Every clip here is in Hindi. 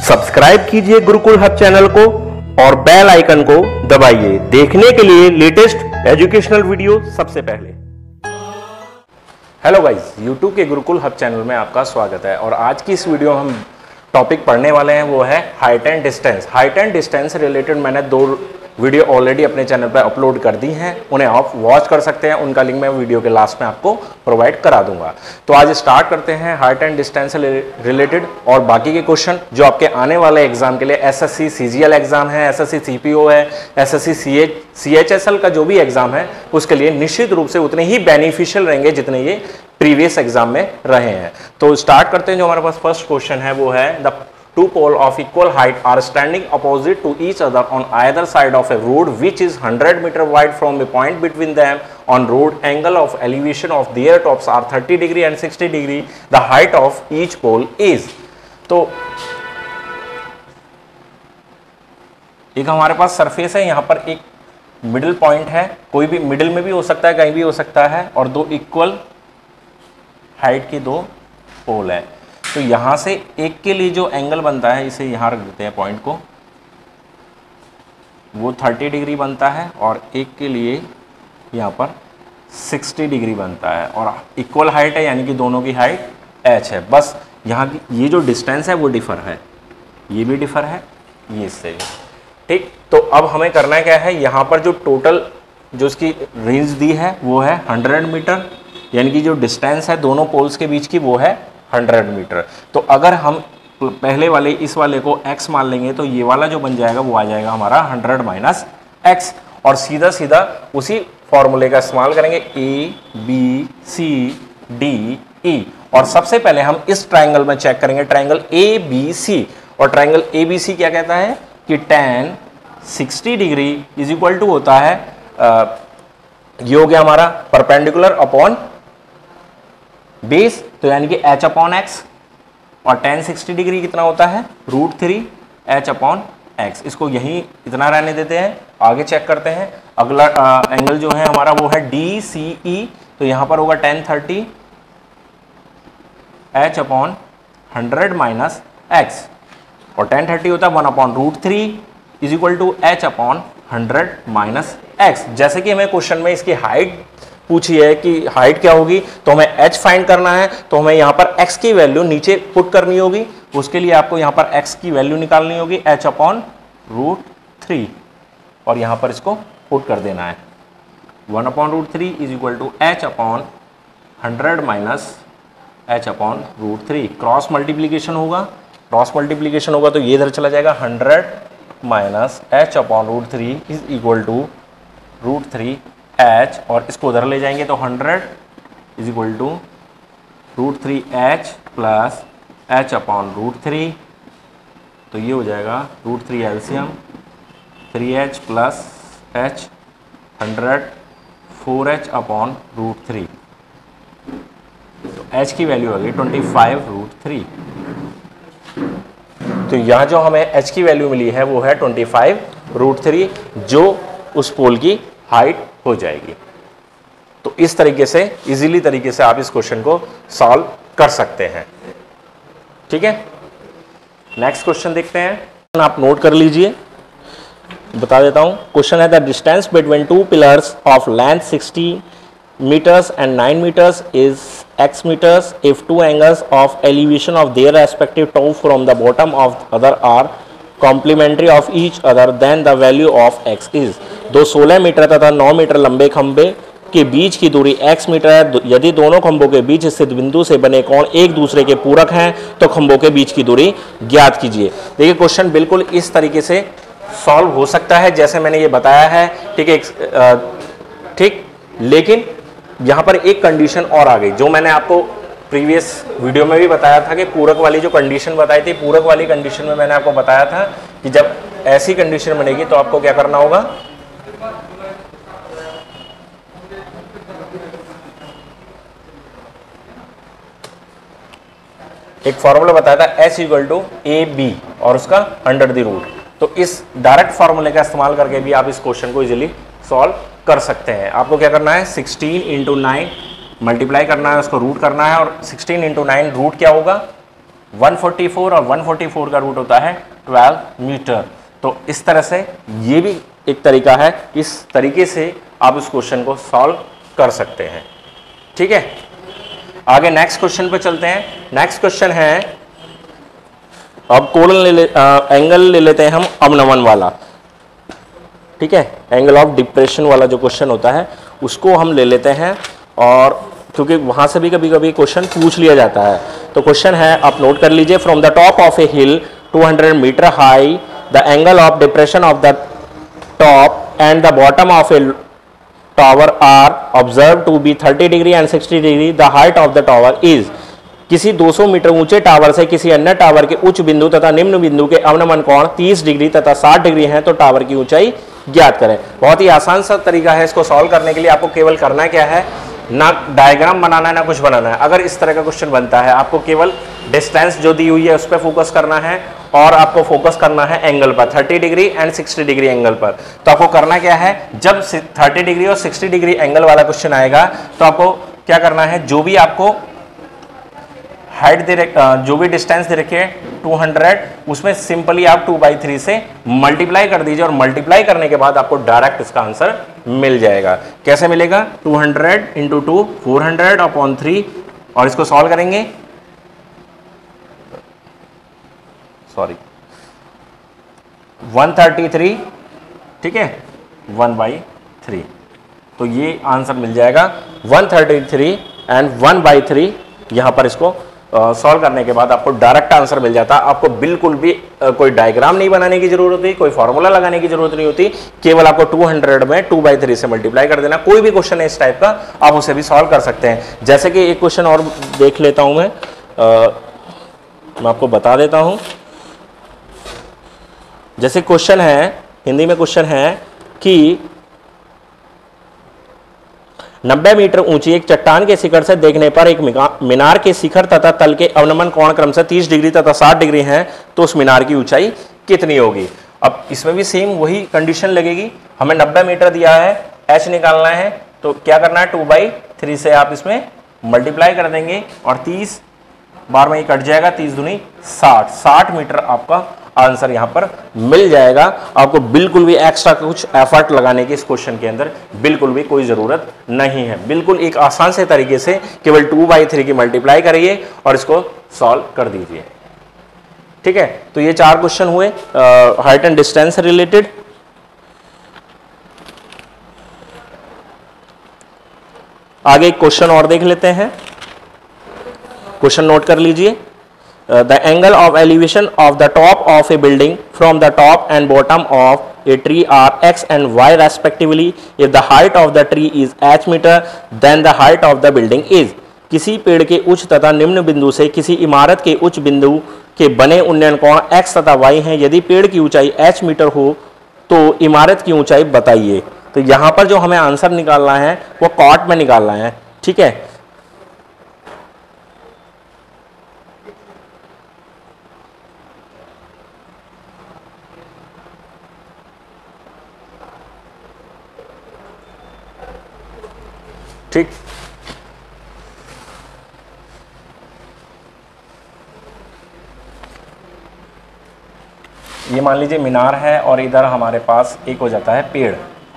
सब्सक्राइब कीजिए गुरुकुल हब चैनल को और बेल आइकन को दबाइए देखने के लिए लेटेस्ट एजुकेशनल वीडियो सबसे पहले। हेलो गाइस, यूट्यूब के गुरुकुल हब चैनल में आपका स्वागत है और आज की इस वीडियो में हम टॉपिक पढ़ने वाले हैं वो है height and distance. Height and distance से रिलेटेड मैंने 2 वीडियो ऑलरेडी अपने चैनल पर अपलोड कर दी हैं, उन्हें आप वॉच कर सकते हैं। उनका लिंक मैं वीडियो के लास्ट में आपको प्रोवाइड करा दूंगा। तो आज स्टार्ट करते हैं हाइट एंड डिस्टेंस से रिलेटेड और बाकी के क्वेश्चन जो आपके आने वाले एग्जाम के लिए एसएससी सीजीएल एग्जाम है, एसएससी सीपीओ है, एसएससी सीएचएसएल का जो भी एग्जाम है उसके लिए निश्चित रूप से उतने ही बेनिफिशियल रहेंगे जितने ये प्रीवियस एग्जाम में रहे हैं। तो स्टार्ट करते हैं। जो हमारे पास फर्स्ट क्वेश्चन है वो है the two poles of equal height are standing opposite to each other on either side of a road which is 100 meter wide. From a point between them on road, angle of elevation of their tops are 30 degree and 60 degree. The height of each pole is. तो एक हमारे पास सरफेस है, यहाँ पर एक मिडिल पॉइंट है, कोई भी मिडिल में भी हो सकता है, कहीं भी हो सकता है, और 2 इक्वल हाइट की 2 पोल है। तो यहां से एक के लिए जो एंगल बनता है, इसे यहां रख देते हैं पॉइंट को, वो 30 डिग्री बनता है और एक के लिए यहां पर 60 डिग्री बनता है और इक्वल हाइट है, यानी कि दोनों की हाइट h है। बस यहाँ की ये जो डिस्टेंस है वो डिफर है, ये भी डिफर है, ये इससे भी। ठीक, तो अब हमें करना क्या है, यहाँ पर जो टोटल जो इसकी रेंज दी है वो है 100 मीटर, यानी कि जो डिस्टेंस है दोनों पोल्स के बीच की वो है 100 मीटर। तो अगर हम पहले वाले इस वाले को x मान लेंगे तो ये वाला जो बन जाएगा वो आ जाएगा हमारा 100 माइनस x, और सीधा सीधा उसी फॉर्मूले का इस्तेमाल करेंगे a b c d e। और सबसे पहले हम इस ट्राइंगल में चेक करेंगे, ट्राइंगल a b c, और ट्राइंगल a b c क्या कहता है कि tan 60 degree is equal to होता है ये हो गया हमारा परपेंडिकुलर अपॉन बेस, तो यानी कि h अपॉन एक्स, और tan 60 डिग्री कितना होता है √3 h अपॉन एक्स। इसको यहीं इतना रहने देते हैं, आगे चेक करते हैं। अगला एंगल जो है हमारा वो है DCE, तो यहां पर होगा tan 30 h upon 100 minus x, और tan 30 होता है 1 upon √3 is equal to h upon 100 minus x. जैसे कि हमें क्वेश्चन में इसकी हाइट पूछी है कि हाइट क्या होगी, तो हमें h फाइंड करना है, तो हमें यहाँ पर x की वैल्यू नीचे पुट करनी होगी। उसके लिए आपको यहाँ पर x की वैल्यू निकालनी होगी h अपॉन √3, और यहाँ पर इसको पुट कर देना है। 1 upon √3 is equal to h upon 100 minus h upon √3। Cross multiplication होगा, क्रॉस मल्टीप्लीकेशन होगा तो ये इधर चला जाएगा, 100 minus h upon √3 is equal to √3 h, और इसको उधर ले जाएंगे तो 100 is equal to √3 h plus h upon √3, तो ये हो जाएगा √3 LCM 3h plus h 100 4h upon √3, तो h की वैल्यू आ गई 25 √3। तो यहाँ जो हमें h की वैल्यू मिली है वो है 25 √3, जो उस पोल की हाइट हो जाएगी। तो इस तरीके से इजीली तरीके से आप इस क्वेश्चन को सॉल्व कर सकते हैं। ठीक है, नेक्स्ट क्वेश्चन देखते हैं, आप नोट कर लीजिए, बता देता हूं। क्वेश्चन है the distance between 2 pillars of length 60 meters and 9 meters is x meters if 2 angles of elevation of their respective top from the bottom of other are complementary of each other, then the value of x is। दो 16 मीटर तथा 9 मीटर लंबे खंबे के बीच की दूरी x मीटर है। यदि दोनों खंभों के बीच स्थित बिंदु से बने कोण एक दूसरे के पूरक हैं तो खंभों के बीच की दूरी ज्ञात कीजिए। देखिए क्वेश्चन बिल्कुल इस तरीके से सॉल्व हो सकता है जैसे मैंने ये बताया है। ठीक है, ठीक, लेकिन यहाँ पर एक कंडीशन और आ गई जो मैंने आपको प्रीवियस वीडियो में भी बताया था कि पूरक वाली जो कंडीशन बताई थी, पूरक वाली कंडीशन में मैंने आपको बताया था कि जब ऐसी कंडीशन बनेगी तो आपको क्या करना होगा, एक फॉर्मूला बताया था h इक्वल टू AB और उसका अंडर द रूट। तो इस डायरेक्ट फॉर्मूले का इस्तेमाल करके भी आप इस क्वेश्चन को इजीली सॉल्व कर सकते हैं। आपको क्या करना है, 16 × 9 मल्टीप्लाई करना है, उसको रूट करना है, और 16 × 9 रूट क्या होगा 144 और 144 का रूट होता है 12 मीटर। तो इस तरह से ये भी एक तरीका है, इस तरीके से आप इस क्वेश्चन को सॉल्व कर सकते हैं। ठीक है, आगे नेक्स्ट क्वेश्चन पे चलते हैं। नेक्स्ट क्वेश्चन है, अब कोलन एंगल ले लेते हैं हम अवनमन वाला। ठीक है, एंगल ऑफ डिप्रेशन वाला जो क्वेश्चन होता है उसको हम ले लेते हैं, और क्योंकि वहां से भी कभी कभी क्वेश्चन पूछ लिया जाता है। तो क्वेश्चन है, आप नोट कर लीजिए, from the top of a hill 200 metre high the angle of depression of the top and the bottom of a tower are observe to be 30 degree and 60 degree. The height of the tower is, किसी 200 मीटर ऊंचे टावर से किसी अन्य टावर के उच्च बिंदु तथा निम्न बिंदु के अवनमन कोण 30 डिग्री तथा 60 डिग्री हैं, तो टावर की ऊंचाई ज्ञात करें। बहुत ही आसान सा तरीका है इसको सॉल्व करने के लिए। आपको केवल करना क्या है, ना डायग्राम बनाना है ना कुछ बनाना है। अगर इस तरह का क्वेश्चन बनता है, आपको केवल डिस्टेंस जो दी हुई है उस पर फोकस करना है, और आपको फोकस करना है एंगल पर, 30 डिग्री एंड 60 डिग्री एंगल पर। तो आपको करना क्या है, जब 30 डिग्री और 60 डिग्री एंगल वाला क्वेश्चन आएगा तो आपको क्या करना है, जो भी आपको हाइट दे जो भी डिस्टेंस दे रखे 200, उसमें सिंपली आप 2/3 से मल्टीप्लाई कर दीजिए, और मल्टीप्लाई करने के बाद आपको डायरेक्ट इसका आंसर मिल जाएगा। कैसे मिलेगा, 200 इंटू 2 400/3, और इसको सॉल्व करेंगे, सॉरी 133, ठीक है, 1/3। तो ये आंसर मिल जाएगा 133 एंड 1/3। यहां पर इसको सॉल्व करने के बाद आपको डायरेक्ट आंसर मिल जाता है। आपको बिल्कुल भी कोई डायग्राम नहीं बनाने की जरूरत होती, कोई फॉर्मूला लगाने की जरूरत नहीं होती, केवल आपको 200 में 2/3 से मल्टीप्लाई कर देना। कोई भी क्वेश्चन है इस टाइप का, आप उसे भी सॉल्व कर सकते हैं। जैसे कि एक क्वेश्चन और देख लेता हूं मैं आपको बता देता हूं। जैसे क्वेश्चन है, हिंदी में क्वेश्चन है कि 90 मीटर ऊंची एक चट्टान के शिखर से देखने पर एक मीनार के शिखर तथा तल के अवनमन कोण क्रमशः 30 डिग्री तथा 60 डिग्री हैं, तो उस मीनार की ऊंचाई कितनी होगी। अब इसमें भी सेम वही कंडीशन लगेगी। हमें 90 मीटर दिया है, h निकालना है, तो क्या करना है, 2/3 से आप इसमें मल्टीप्लाई कर देंगे, और 30 बार में ये कट जाएगा, 30 दूनी 60 मीटर आपका आंसर यहां पर मिल जाएगा। आपको बिल्कुल भी एक्स्ट्रा कुछ एफर्ट लगाने की इस क्वेश्चन के अंदर बिल्कुल भी कोई जरूरत नहीं है। बिल्कुल एक आसान से तरीके से केवल 2/3 की मल्टीप्लाई करिए और इसको सॉल्व कर दीजिए। ठीक है, तो ये 4 क्वेश्चन हुए हाइट एंड डिस्टेंस से रिलेटेड। आगे एक क्वेश्चन और देख लेते हैं। क्वेश्चन नोट कर लीजिए। The angle of elevation of the top of a building from the top and bottom of a tree are x and y respectively. If the height of the tree is h meter, then the height of the building is. किसी पेड़ के उच्च तथा निम्न बिंदु से किसी इमारत के उच्च बिंदु के बने उन्नयन कोण x तथा y हैं। यदि पेड़ की ऊंचाई h मीटर हो तो इमारत की ऊंचाई बताइए। तो यहाँ पर जो हमें आंसर निकालना है वो कॉट में निकालना है। ठीक है, ठीक, ये मान लीजिए मीनार है और इधर हमारे पास एक हो जाता है पेड़।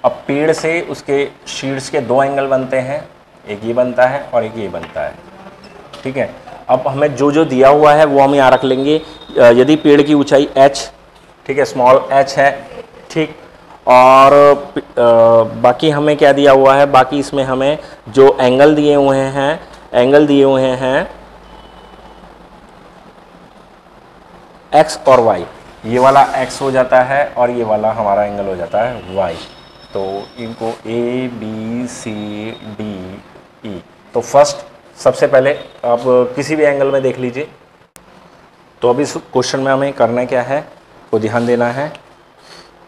अब पेड़ से उसके शीट्स के 2 एंगल बनते हैं, एक ये बनता है और एक ये बनता है। ठीक है, अब हमें जो जो दिया हुआ है वो हम यहाँ रख लेंगे। यदि पेड़ की ऊंचाई h, ठीक है, स्मॉल h है, ठीक, और बाकी हमें क्या दिया हुआ है, बाकी इसमें हमें जो एंगल दिए हुए हैं x और y। ये वाला x हो जाता है और ये वाला हमारा एंगल हो जाता है y। तो इनको A B C D E। तो फर्स्ट सबसे पहले आप किसी भी एंगल में देख लीजिए। तो अब इस क्वेश्चन में हमें करना क्या है, वो ध्यान देना है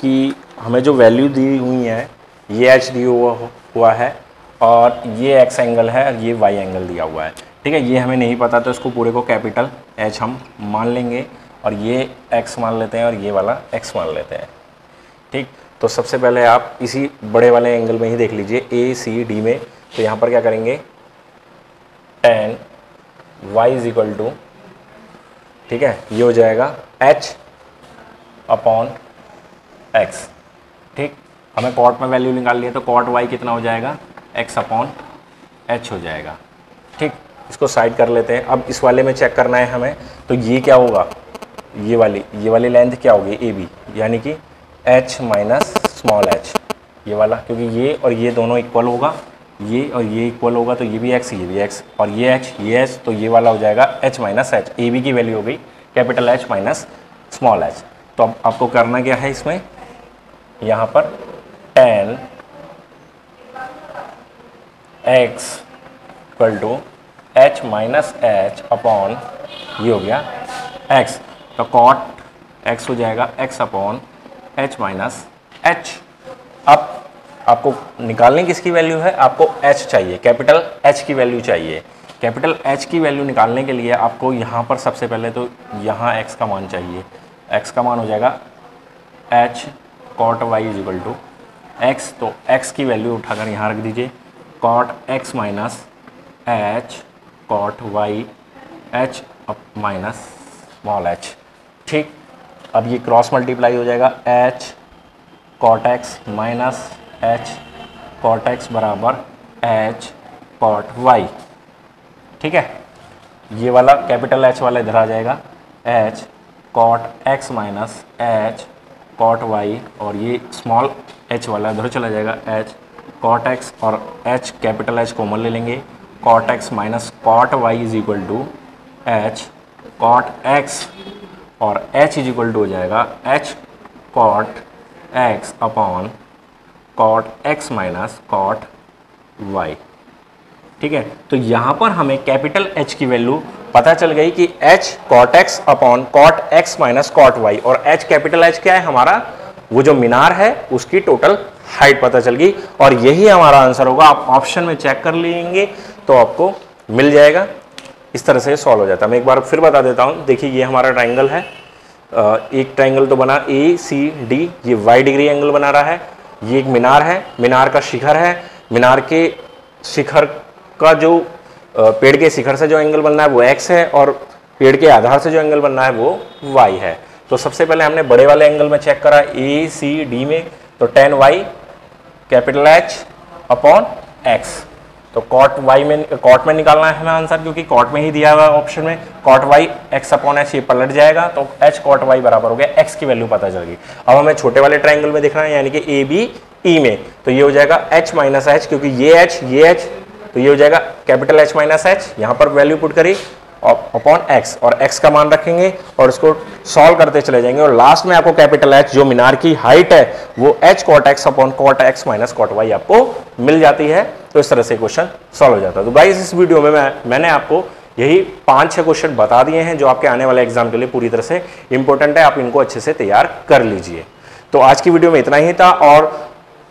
कि हमें जो वैल्यू दी हुई है, ये h दिया हुआ है और ये x एंगल है और ये y एंगल दिया हुआ है। ठीक है, ये हमें नहीं पता तो इसको पूरे को कैपिटल H हम मान लेंगे, और ये x मान लेते हैं और ये वाला x मान लेते हैं। ठीक, तो सबसे पहले आप इसी बड़े वाले एंगल में ही देख लीजिए, ACD में। तो यहाँ पर क्या करेंगे, tan y = ठीक है, ये हो जाएगा h अपॉन x। ठीक, हमें कॉट में वैल्यू निकाल लिया तो कॉट y कितना हो जाएगा, x अपॉन h हो जाएगा। ठीक, इसको साइड कर लेते हैं। अब इस वाले में चेक करना है हमें, तो ये क्या होगा, ये वाली लेंथ क्या होगी, ए बी, यानी कि h माइनस स्मॉल h, ये वाला, क्योंकि ये और ये दोनों इक्वल होगा, ये और ये इक्वल होगा तो ये भी x, ये भी x, और ये h ये h, तो ये वाला हो जाएगा h minus h। A B की वैल्यू हो गई capital H minus small h। तो अब आपको करना क्या है, इसमें यहाँ पर tan x equal to h minus h upon ये हो गया x, तो कॉट x हो जाएगा x upon h minus h। अब आपको निकालने किसकी वैल्यू है, आपको h चाहिए, कैपिटल H की वैल्यू चाहिए। कैपिटल H की वैल्यू निकालने के लिए आपको यहाँ पर सबसे पहले तो यहाँ x का मान चाहिए। x का मान हो जाएगा h cot y is equal to x, तो x की वैल्यू उठाकर यहाँ रख दीजिए, cot x minus h cot y h minus small h। ठीक, अब ये क्रॉस मल्टीप्लाई हो जाएगा, h cot x minus h cot x बराबर h कॉट y। ठीक है, ये वाला कैपिटल H वाला इधर आ जाएगा, h cot x minus h cot y, और ये स्मॉल h वाला इधर चला जाएगा, h कॉट x, और h कैपिटल H कॉमन ले लेंगे, cot x minus cot y is equal to h cot x, और h इज इक्वल टू हो जाएगा h cot x upon cot x minus cot y। ठीक है, तो यहाँ पर हमें कैपिटल H की वैल्यू पता चल गई कि h cot x upon cot x minus cot y, और h कैपिटल H क्या है हमारा, वो जो मीनार है उसकी टोटल हाइट पता चल गई, और यही हमारा आंसर होगा। आप ऑप्शन में चेक कर लेंगे तो आपको मिल जाएगा। इस तरह से सॉल्व हो जाता है। मैं एक बार फिर बता देता हूँ, देखिए ये हमारा ट्राइंगल है, एक ट्राइंगल तो बना ACD, ये y डिग्री एंगल बना रहा है, ये एक मीनार है, मीनार का शिखर है, मीनार के शिखर का जो पेड़ के शिखर से जो एंगल बनना है वो x है, और पेड़ के आधार से जो एंगल बनना है वो y है। तो सबसे पहले हमने बड़े वाले एंगल में चेक करा ACD में, तो tan y capital H upon x, तो कॉट में निकालना है हमें आंसर, क्योंकि कॉट में ही दिया हुआ ऑप्शन में, cot y x upon h ये पलट जाएगा, तो h कॉट y बराबर हो गया, x की वैल्यू पता चल गई। अब हमें छोटे वाले ट्राइंगल में देखना है, यानी कि ABE में, तो ये हो जाएगा h माइनस h, क्योंकि ये h, तो ये हो जाएगा कैपिटल H माइनस h, यहाँ पर वैल्यू पुट करी अपॉन x, और x का मान रखेंगे और इसको सॉल्व करते चले जाएंगे, और लास्ट में आपको कैपिटल H जो मीनार की हाइट है वो h cot x upon cot x minus cot y आपको मिल जाती है। तो इस तरह से क्वेश्चन सॉल्व हो जाता है। तो गाइस इस वीडियो में मैंने आपको यही 5-6 क्वेश्चन बता दिए हैं जो आपके आने वाले एग्जाम के लिए पूरी तरह से इंपॉर्टेंट है, आप इनको अच्छे से तैयार कर लीजिए। तो आज की वीडियो में इतना ही था, और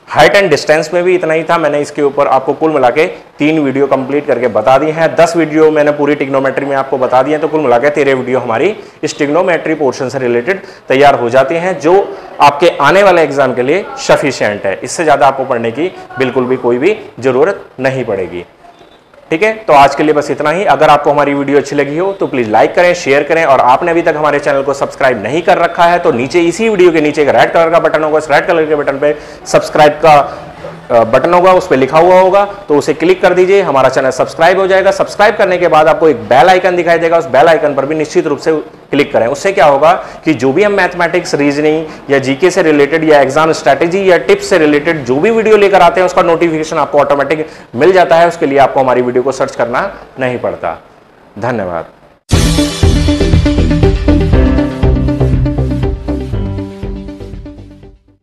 हाइट एंड डिस्टेंस में भी इतना ही था। मैंने इसके ऊपर आपको कुल मिला के 3 वीडियो कंप्लीट करके बता दी हैं। 10 वीडियो मैंने पूरी ट्रिग्नोमेट्री में आपको बता दी है, तो कुल मिला के 13 वीडियो हमारी इस ट्रिग्नोमेट्री पोर्शन से रिलेटेड तैयार हो जाती हैं, जो आपके आने वाले एग्जाम के लिए सफिशिएंट है। इससे ज़्यादा आपको पढ़ने की बिल्कुल भी कोई भी ज़रूरत नहीं पड़ेगी। ठीक है, तो आज के लिए बस इतना ही। अगर आपको हमारी वीडियो अच्छी लगी हो तो प्लीज लाइक करें, शेयर करें, और आपने अभी तक हमारे चैनल को सब्सक्राइब नहीं कर रखा है तो नीचे इसी वीडियो के नीचे एक रेड कलर का बटन होगा, इस रेड कलर के बटन पे सब्सक्राइब का बटन होगा, उस पर लिखा हुआ होगा, तो उसे क्लिक कर दीजिए, हमारा चैनल सब्सक्राइब हो जाएगा। सब्सक्राइब करने के बाद आपको एक बेल आइकन दिखाई देगा, उस बेल आइकन पर भी निश्चित रूप से क्लिक करें। उससे क्या होगा कि जो भी हम मैथमेटिक्स, रीजनिंग या जीके से रिलेटेड या एग्जाम स्ट्रैटेजी या टिप्स से रिलेटेड जो भी वीडियो लेकर आते हैं उसका नोटिफिकेशन आपको ऑटोमेटिक मिल जाता है। उसके लिए आपको हमारी वीडियो को सर्च करना नहीं पड़ता। धन्यवाद।